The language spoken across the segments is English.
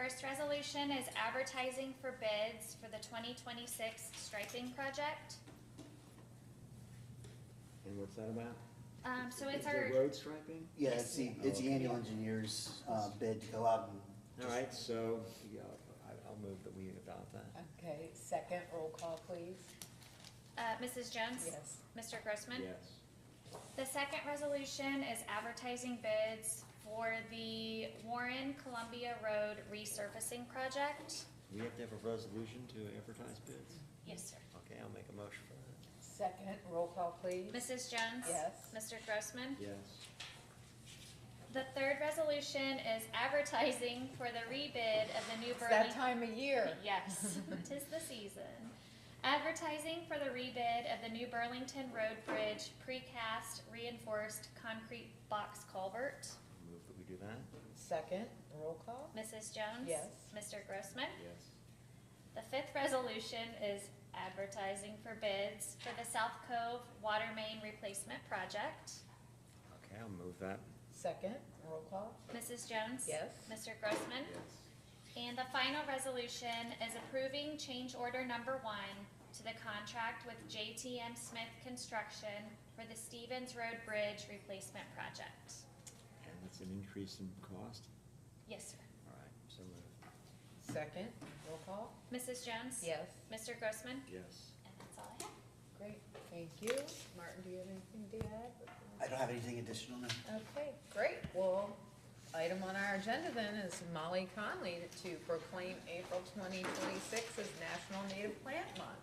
first resolution is advertising for bids for the 2026 striping project. And what's that about? So it's Is our, it road striping? Yeah, it's the Okay. annual engineer's bid to go out and. All right, so, yeah, I'll move that we adopt that. Okay, second, roll call, please. Mrs. Jones? Yes. Mr. Grossman? Yes. The second resolution is advertising bids for the Warren Columbia Road resurfacing project. We have to have a resolution to advertise bids? Yes, sir. Okay, I'll make a motion for that. Second, roll call, please. Mrs. Jones? Yes. Mr. Grossman? Yes. The third resolution is advertising for the rebid of the new It's that Burlington. time of year. Yes, 'tis the season. Advertising for the rebid of the new Burlington Road Bridge precast reinforced concrete box culvert. Move that we do that? Second, roll call. Mrs. Jones? Yes. Mr. Grossman? Yes. The fifth resolution is advertising for bids for the South Cove Water Main Replacement Project. Okay, I'll move that. Second, roll call. Mrs. Jones? Yes. Mr. Grossman? Yes. And the final resolution is approving change order number 1 to the contract with JTM Smith Construction for the Stevens Road Bridge Replacement Project. And that's an increase in cost? Yes, sir. All right, so moved. Second, roll call. Mrs. Jones? Yes. Mr. Grossman? Yes. And that's all I have. Great, thank you. Martin, do you have anything to add? I don't have anything additional now. Okay, great. Well, item on our agenda then is Molly Conley to proclaim April 2026 as National Native Plant Month.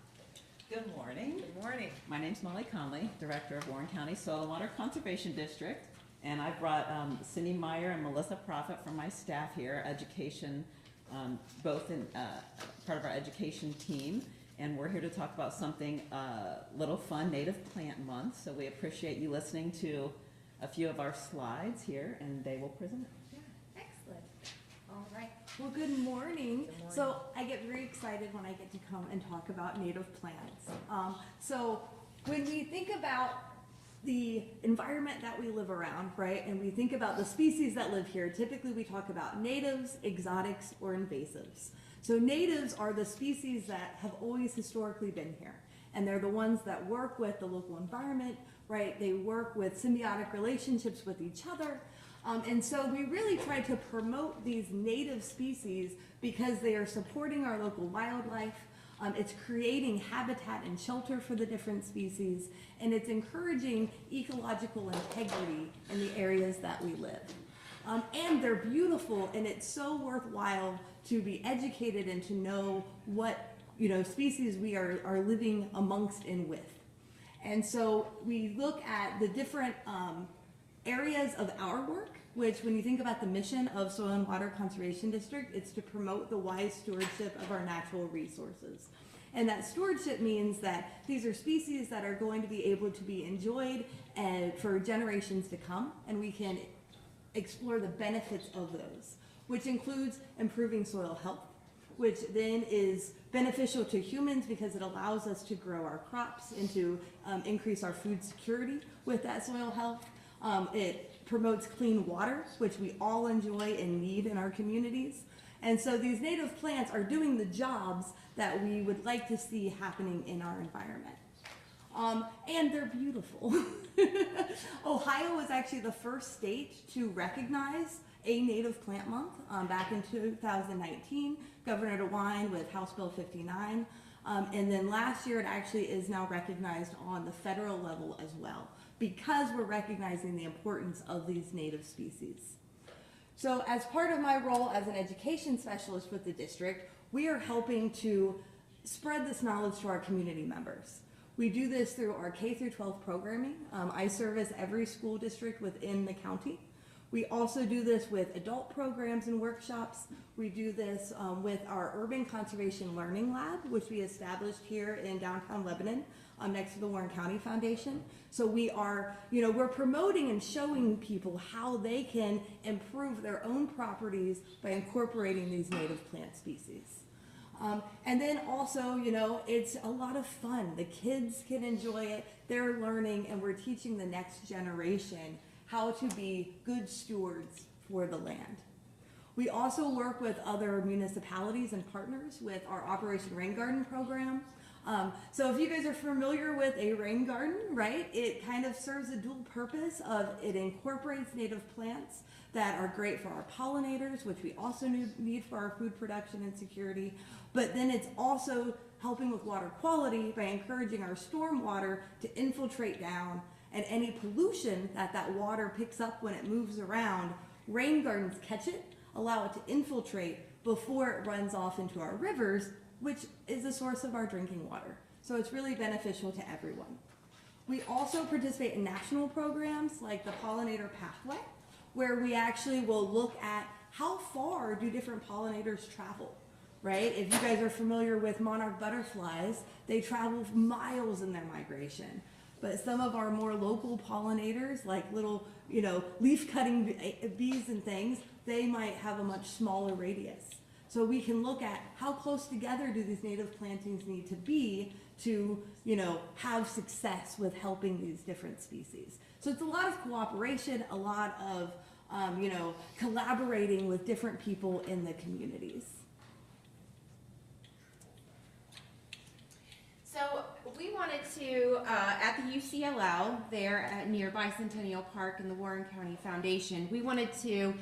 Good morning. Good morning. My name's Molly Conley, Director of Warren County Soil and Water Conservation District. And I brought Cindy Meyer and Melissa Prophet from my staff here, education, both in part of our education team. And we're here to talk about something little fun, Native Plant Month. So we appreciate you listening to a few of our slides here, and they will present. Excellent. All right. Well, good morning. Good morning. So I get very excited when I get to come and talk about native plants. So when we think about the environment that we live around, right, and we think about the species that live here, typically we talk about natives, exotics, or invasives. So natives are the species that have always historically been here, and they're the ones that work with the local environment, right? They work with symbiotic relationships with each other. And so we really try to promote these native species because they are supporting our local wildlife. It's creating habitat and shelter for the different species, and it's encouraging ecological integrity in the areas that we live. And they're beautiful, and it's so worthwhile to be educated and to know what, species we are living amongst and with. And so we look at the different areas of our work, which when you think about the mission of Soil and Water Conservation District, it's to promote the wise stewardship of our natural resources. And that stewardship means that these are species that are going to be able to be enjoyed for generations to come, and we can explore the benefits of those, which includes improving soil health, which then is beneficial to humans because it allows us to grow our crops and to increase our food security with that soil health. It promotes clean water, which we all enjoy and need in our communities. And so these native plants are doing the jobs that we would like to see happening in our environment. And they're beautiful. Ohio was actually the first state to recognize a native plant month back in 2019. Governor DeWine with House Bill 59. And then last year it actually is now recognized on the federal level as well, because we're recognizing the importance of these native species. So as part of my role as an education specialist with the district, we are helping to spread this knowledge to our community members. We do this through our K through 12 programming. I service every school district within the county. We also do this with adult programs and workshops. We do this with our Urban Conservation Learning Lab, which we established here in downtown Lebanon, next to the Warren County Foundation. So we are, we're promoting and showing people how they can improve their own properties by incorporating these native plant species. And then also, it's a lot of fun. The kids can enjoy it, they're learning, and we're teaching the next generation how to be good stewards for the land. We also work with other municipalities and partners with our Operation Rain Garden program. So if you guys are familiar with a rain garden, right, it kind of serves a dual purpose of it incorporates native plants that are great for our pollinators, which we also need for our food production and security. But then it's also helping with water quality by encouraging our stormwater to infiltrate down, and any pollution that that water picks up when it moves around, rain gardens catch it, allow it to infiltrate before it runs off into our rivers, which is the source of our drinking water. So it's really beneficial to everyone. We also participate in national programs like the Pollinator Pathway, where we actually will look at how far do different pollinators travel, right? If you guys are familiar with monarch butterflies, they travel miles in their migration. But some of our more local pollinators, like little, leaf cutting bees and things, they might have a much smaller radius. So we can look at how close together do these native plantings need to be to, have success with helping these different species. So it's a lot of cooperation, a lot of, collaborating with different people in the communities. So we wanted to, at the UCLL there at near Bicentennial Park in the Warren County Foundation, we wanted to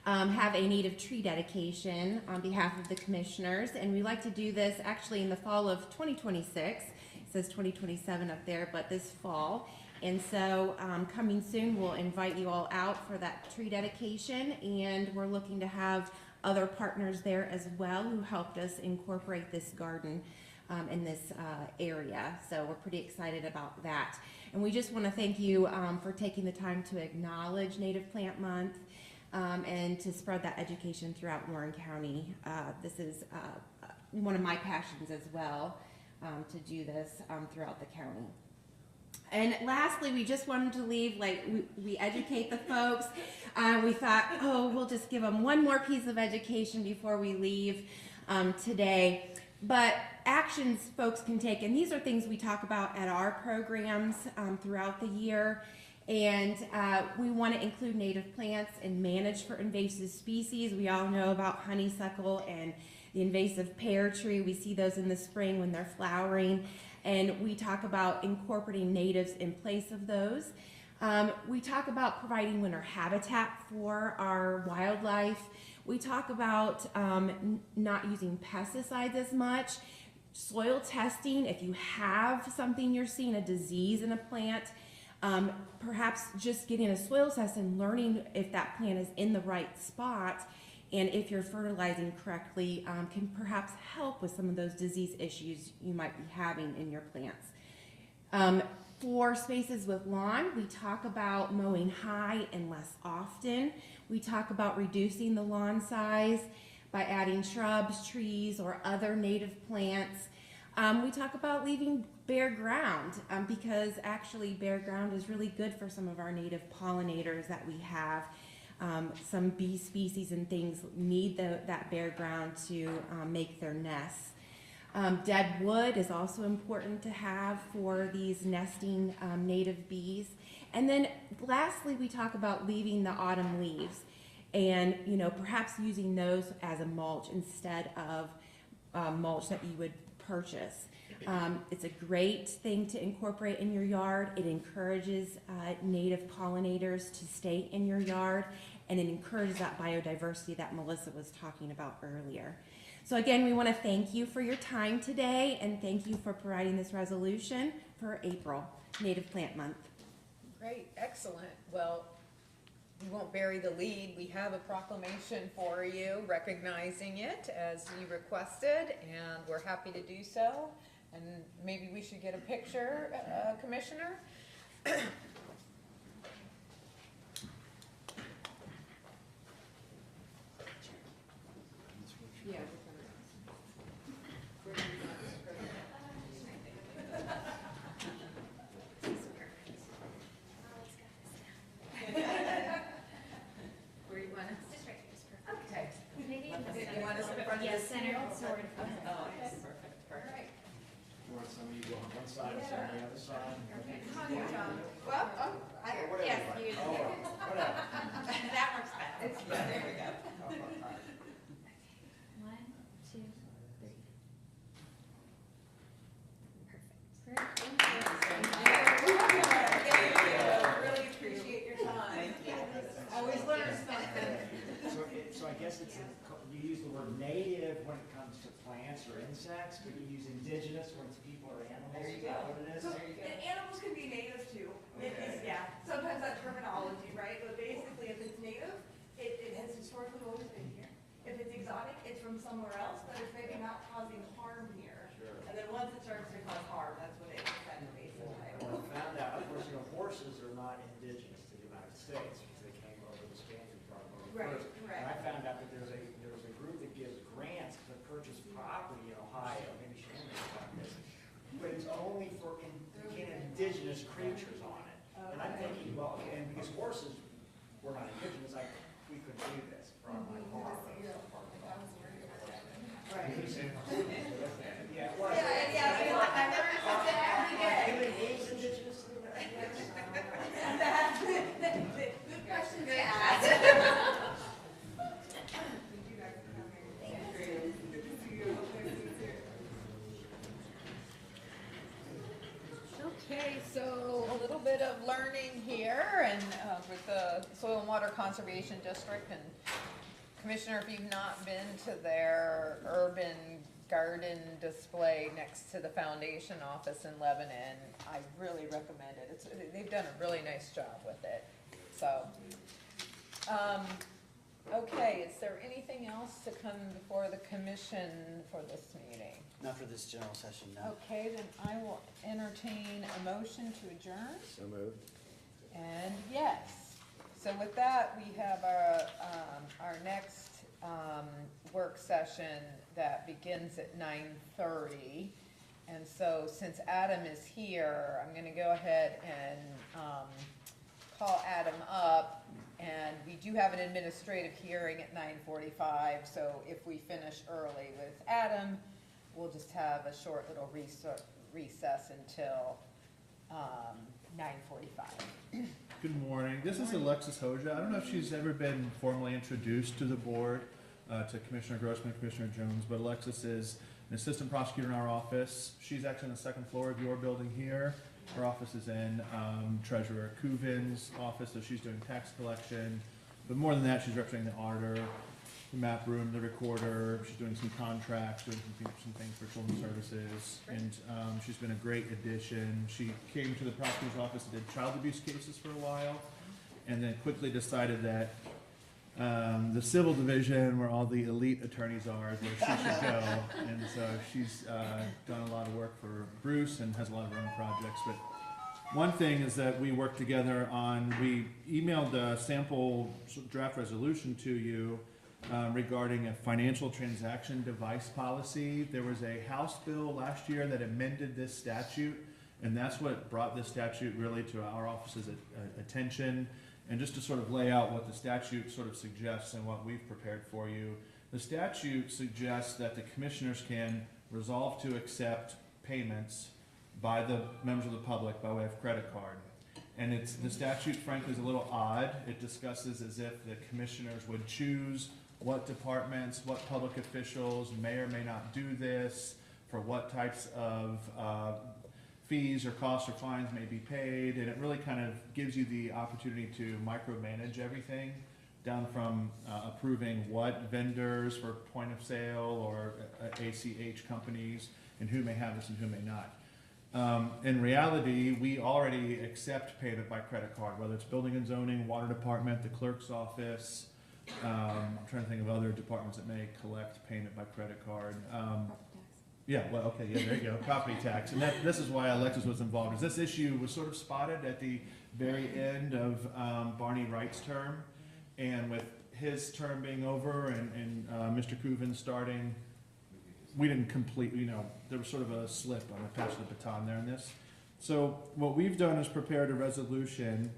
have a native tree dedication on behalf of the commissioners, and we like to do this actually in the fall of 2026. It says 2027 up there, but this fall. And so coming soon, we'll invite you all out for that tree dedication, and we're looking to have other partners there as well who helped us incorporate this garden in this area. So we're pretty excited about that. And we just want to thank you for taking the time to acknowledge Native Plant Month and to spread that education throughout Warren County. This is one of my passions as well, to do this throughout the county. And lastly, we just wanted to leave, we educate the folks. We thought, we'll just give them one more piece of education before we leave today. But actions folks can take, and these are things we talk about at our programs throughout the year. And we want to include native plants and manage for invasive species. We all know about honeysuckle and the invasive pear tree. We see those in the spring when they're flowering. And we talk about incorporating natives in place of those. We talk about providing winter habitat for our wildlife. We talk about not using pesticides as much. Soil testing, if you have something you're seeing, a disease in a plant, perhaps just getting a soil test and learning if that plant is in the right spot and if you're fertilizing correctly can perhaps help with some of those disease issues you might be having in your plants. For spaces with lawn, we talk about mowing high and less often. We talk about reducing the lawn size by adding shrubs, trees, or other native plants. We talk about leaving bare ground because actually bare ground is really good for some of our native pollinators that we have. Some bee species and things need that bare ground to make their nests. Dead wood is also important to have for these nesting native bees. And then lastly, we talk about leaving the autumn leaves and perhaps using those as a mulch instead of mulch that you would purchase. It's a great thing to incorporate in your yard. It encourages native pollinators to stay in your yard, and it encourages that biodiversity that Melissa was talking about earlier. So again, we want to thank you for your time today, and thank you for providing this resolution for April, Native Plant Month. Great, excellent. Well, we won't bury the lead. We have a proclamation for you recognizing it as you requested, and we're happy to do so. And maybe we should get a picture, Commissioner? Yeah. Where you want us? Just right here is perfect. Okay. Maybe in the You center. want us in front of Yes, the center, seal? sort of. Oh, okay, perfect, perfect. Or some of you go on one side, some on the other side. Well, yes, you. Oh, whatever. That works better. Yeah, there we go. Oh, all right. you use the word native when it comes to plants or insects, but you use indigenous when it's people or animals. There you Is that go. what it is? So, and animals can be native too. It is, yeah, sometimes that terminology, right? But basically, if it's native, it has historically always been here. If it's exotic, it's from somewhere else, but it's maybe not causing harm here. Sure. And then once it starts to cause harm, that's when it gets that invasive Well, title. I found out, of course, horses are not indigenous to the United States because they came over the Spanish part over Right, first. right. And I found out that there's a group that gives grants to purchase property in Ohio, maybe Shannon knows about this, but it's only for indigenous creatures on it. And I'm thinking, well, and because horses were not indigenous, we couldn't do this for my farm. Right. Yeah, well, I've never said every day. Human beings indigenous to the United States? Good question to ask. Okay, so a little bit of learning here and with the Soil and Water Conservation District. And Commissioner, if you've not been to their urban garden display next to the foundation office in Lebanon, I really recommend it. They've done a really nice job with it. So, okay, is there anything else to come before the commission for this meeting? Not for this general session, no. Okay, then I will entertain a motion to adjourn, So moved. and yes. So with that, we have our next, work session that begins at 9:30. And so since Adam is here, I'm gonna go ahead and, call Adam up. And we do have an administrative hearing at 9:45, so if we finish early with Adam, we'll just have a short little recess until 9:45. Good morning. This is Alexis Hoja. I don't know if she's ever been formally introduced to the board, to Commissioner Grossman, Commissioner Jones, but Alexis is an assistant prosecutor in our office. She's actually on the second floor of your building here. Her office is in Treasurer Kuvin's office, so she's doing tax collection. But more than that, she's representing the auditor, the map room, the recorder. She's doing some contracts, doing some things for children's services. And she's been a great addition. She came to the prosecutor's office and did child abuse cases for a while, and then quickly decided that the civil division, where all the elite attorneys are, is where she should go. And so she's done a lot of work for Bruce and has a lot of her own projects. But one thing is that we worked together on, we emailed a sample draft resolution to you regarding a financial transaction device policy. There was a House bill last year that amended this statute, and that's what brought this statute really to our office's attention. And just to sort of lay out what the statute sort of suggests and what we've prepared for you, the statute suggests that the commissioners can resolve to accept payments by the members of the public by way of credit card. And the statute frankly is a little odd. It discusses as if the commissioners would choose what departments, what public officials may or may not do this, for what types of fees or costs or fines may be paid, and it really kind of gives you the opportunity to micromanage everything, down from approving what vendors for point of sale or ACH companies, and who may have this and who may not. In reality, we already accept payment by credit card, whether it's building and zoning, water department, the clerk's office. I'm trying to think of other departments that may collect payment by credit card. Yeah, well, okay, yeah, there you go, property tax. And this is why Alexis was involved, is this issue was sort of spotted at the very end of Barney Wright's term. And with his term being over and Mr. Kuvin starting, we didn't complete, there was sort of a slip on the pass of the baton there in this. So what we've done is prepared a resolution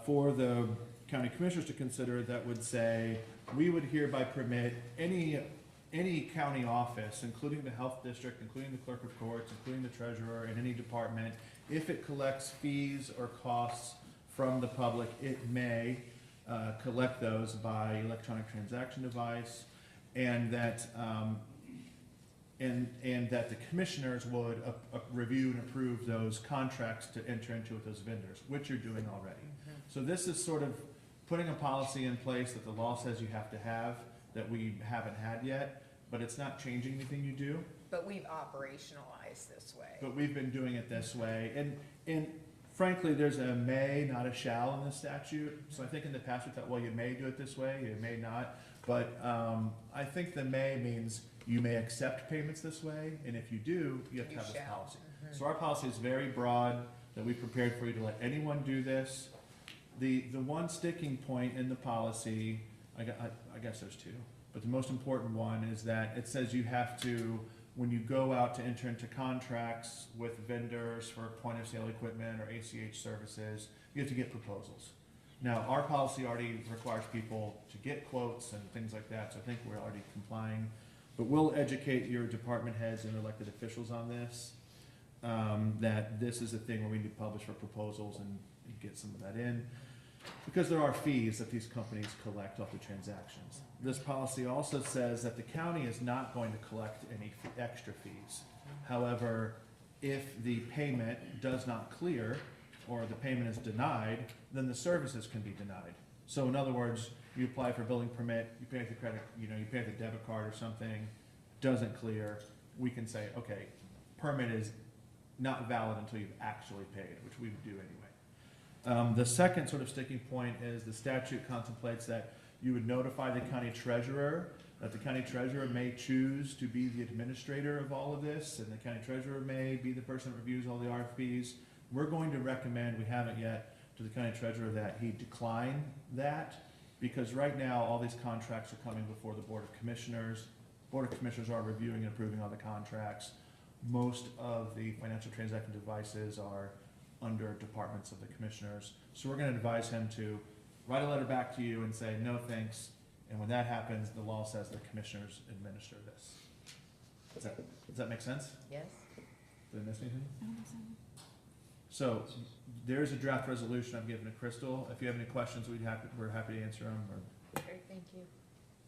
for the county commissioners to consider that would say, we would hereby permit any county office, including the health district, including the clerk of courts, including the treasurer, and any department, if it collects fees or costs from the public, it may collect those by electronic transaction device, and that that the commissioners would review and approve those contracts to enter into with those vendors, which you're doing already. So this is sort of putting a policy in place that the law says you have to have, that we haven't had yet, but it's not changing anything you do. But we've operationalized this way. But we've been doing it this way, and frankly, there's a may, not a shall in this statute. So I think in the past we thought, well, you may do it this way, you may not. But I think the may means you may accept payments this way, and if you do, you have to You have this shall. policy. Mhm. So our policy is very broad, that we prepared for you to let anyone do this. The one sticking point in the policy, I guess there's two, but the most important one is that it says you have to, when you go out to enter into contracts with vendors for point of sale equipment or ACH services, you have to get proposals. Now, our policy already requires people to get quotes and things like that, so I think we're already complying. But we'll educate your department heads and elected officials on this, that this is a thing where we need to publish for proposals and get some of that in. Because there are fees that these companies collect off the transactions. This policy also says that the county is not going to collect any extra fees. However, if the payment does not clear, or the payment is denied, then the services can be denied. So in other words, you apply for a building permit, you pay with the credit, you pay with the debit card or something, doesn't clear, we can say, okay, permit is not valid until you've actually paid, which we would do anyway. The second sort of sticking point is the statute contemplates that you would notify the county treasurer, that the county treasurer may choose to be the administrator of all of this, and the county treasurer may be the person that reviews all the RFPs. We're going to recommend, we haven't yet, to the county treasurer that he decline that, because right now, all these contracts are coming before the Board of Commissioners. Board of Commissioners are reviewing and approving all the contracts. Most of the financial transaction devices are under departments of the commissioners. So we're gonna advise him to write a letter back to you and say, no thanks, and when that happens, the law says the commissioners administer this. Does that make sense? Yes? Did I miss anything? So, there's a draft resolution I've given to Crystal. If you have any questions, we're happy to answer them, or Okay, thank you.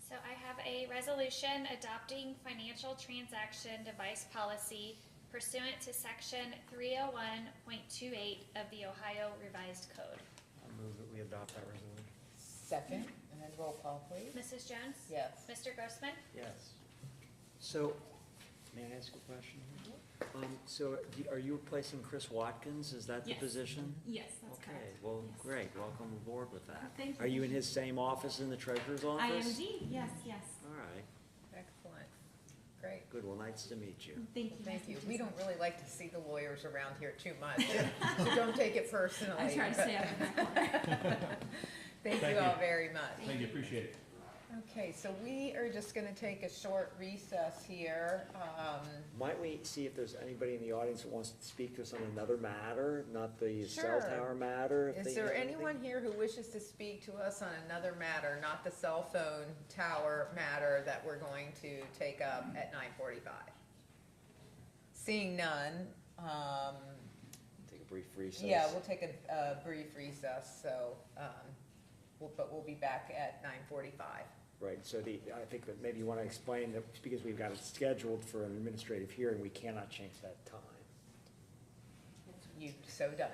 So I have a resolution adopting financial transaction device policy pursuant to section 301.28 of the Ohio Revised Code. I'll move that we adopt that resolution. Second, and then roll call, please. Mrs. Jones? Yes. Mr. Grossman? Yes. So, may I ask a question? So are you replacing Chris Watkins? Is that the Yes. position? Yes, that's Okay, correct. well, Yes. great. Welcome aboard with that. Thank you. Are you in his same office in the treasurer's office? I am indeed, yes, yes. All right, Excellent. Great. good. Well, nice to meet you. Thank you. Thank you. Nice to We meet don't really like to see the lawyers around here too much, so don't take it personally. I try to but- stay up in that corner. Thank Thank you all you. very much. thank you, appreciate it. Okay, so we are just gonna take a short recess here. Might we see if there's anybody in the audience that wants to speak to us on another matter, not the cell Sure. tower matter? if Is they there have anything? anyone here who wishes to speak to us on another matter, not the cell phone tower matter that we're going to take up at 9:45? Seeing none, Take a brief recess. yeah, we'll take a brief recess, so, but we'll be back at 9:45. Right, so I think that maybe you want to explain that because we've got it scheduled for an administrative hearing, we cannot change that time. You've so done.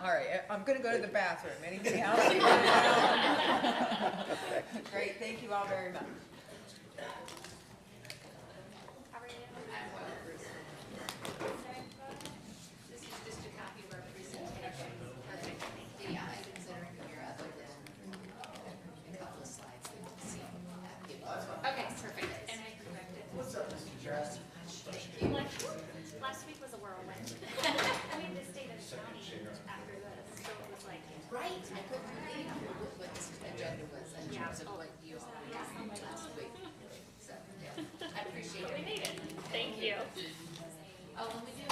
All right, I'm gonna go to the bathroom. Anything else? Great, thank you all very much. How are you? This is just a copy of our presentation. Yeah, I consider it here other than a couple of slides that you see. Okay, perfect. And I corrected. What's up, Mr. Jones? Last week was a whirlwind. I mean, the state of the county after this, so it was like. Right, I couldn't believe what this agenda was in terms of what you all did last week. So, yeah, I appreciate We it. made it. Thank you. Oh, and we do